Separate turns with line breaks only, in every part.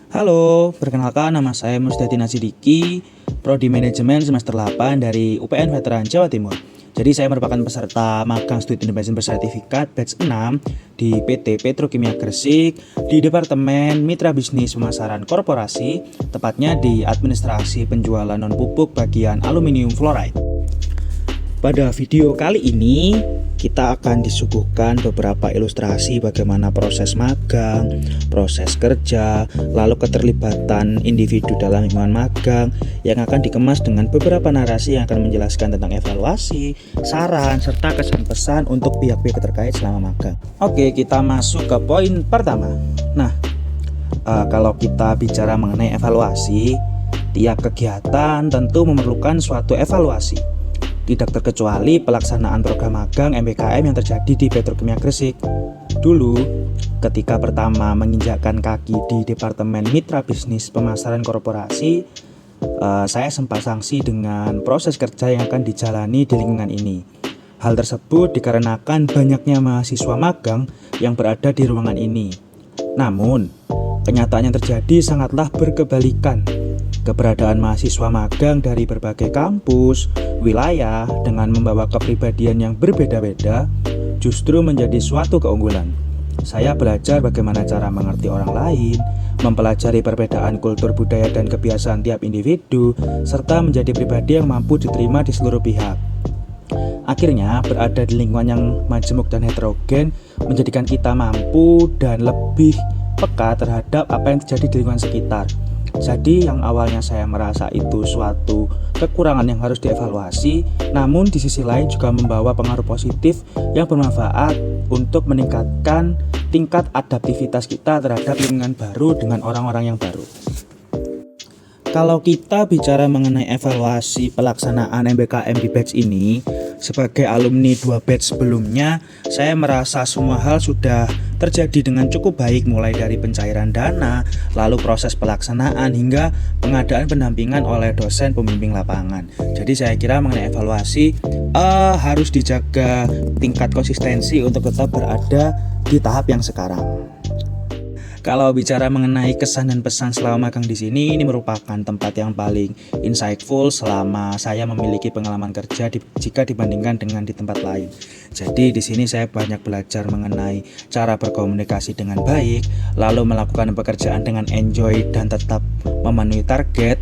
Halo, perkenalkan nama saya Musdati Nasidiki, Prodi Manajemen semester 8 dari UPN Veteran Jawa Timur. Jadi saya merupakan peserta magang studi independen bersertifikat batch 6 di PT Petrokimia Gresik di Departemen Mitra Bisnis Pemasaran Korporasi, tepatnya di Administrasi Penjualan Non-Pupuk bagian Aluminium Fluoride. Pada video kali ini kita akan disuguhkan beberapa ilustrasi bagaimana proses magang, proses kerja, lalu keterlibatan individu dalam lingkungan magang yang akan dikemas dengan beberapa narasi yang akan menjelaskan tentang evaluasi, saran, serta kesan-pesan untuk pihak-pihak terkait selama magang. Oke, kita masuk ke poin pertama. Nah, kalau kita bicara mengenai evaluasi, tiap kegiatan tentu memerlukan suatu evaluasi. Tidak terkecuali pelaksanaan program magang MBKM yang terjadi di Petrokimia Gresik. Dulu, ketika pertama menginjakkan kaki di Departemen Mitra Bisnis Pemasaran Korporasi, saya sempat sanksi dengan proses kerja yang akan dijalani di lingkungan ini. Hal tersebut dikarenakan banyaknya mahasiswa magang yang berada di ruangan ini. Namun, kenyataan yang terjadi sangatlah berkebalikan. Keberadaan mahasiswa magang dari berbagai kampus, wilayah dengan membawa kepribadian yang berbeda-beda justru menjadi suatu keunggulan. Saya belajar bagaimana cara mengerti orang lain, mempelajari perbedaan kultur budaya dan kebiasaan tiap individu, serta menjadi pribadi yang mampu diterima di seluruh pihak. Akhirnya, berada di lingkungan yang majemuk dan heterogen menjadikan kita mampu dan lebih peka terhadap apa yang terjadi di lingkungan sekitar. Jadi yang awalnya saya merasa itu suatu kekurangan yang harus dievaluasi, namun di sisi lain juga membawa pengaruh positif yang bermanfaat untuk meningkatkan tingkat adaptivitas kita terhadap lingkungan baru dengan orang-orang yang baru. Kalau kita bicara mengenai evaluasi pelaksanaan MBKM di batch ini, sebagai alumni 2 batch sebelumnya, saya merasa semua hal sudah terjadi dengan cukup baik, mulai dari pencairan dana, lalu proses pelaksanaan hingga pengadaan pendampingan oleh dosen pembimbing lapangan. Jadi saya kira mengenai evaluasi harus dijaga tingkat konsistensi untuk tetap berada di tahap yang sekarang. Kalau bicara mengenai kesan dan pesan selama magang di sini, ini merupakan tempat yang paling insightful selama saya memiliki pengalaman kerja jika dibandingkan dengan di tempat lain. Jadi di sini saya banyak belajar mengenai cara berkomunikasi dengan baik, lalu melakukan pekerjaan dengan enjoy dan tetap memenuhi target.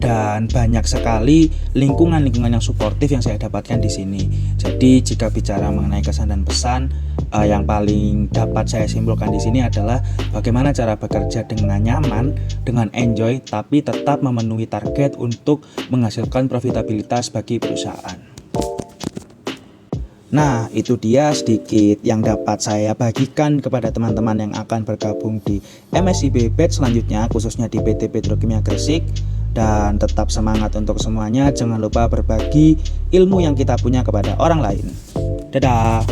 Dan banyak sekali lingkungan-lingkungan yang suportif yang saya dapatkan di sini. Jadi jika bicara mengenai kesan dan pesan, yang paling dapat saya simpulkan di sini adalah bagaimana cara bekerja dengan nyaman, dengan enjoy, tapi tetap memenuhi target untuk menghasilkan profitabilitas bagi perusahaan. Nah, itu dia sedikit yang dapat saya bagikan kepada teman-teman yang akan bergabung di MSIB batch selanjutnya, khususnya di PT Petrokimia Gresik. Dan tetap semangat untuk semuanya, jangan lupa berbagi ilmu yang kita punya kepada orang lain. Dadah.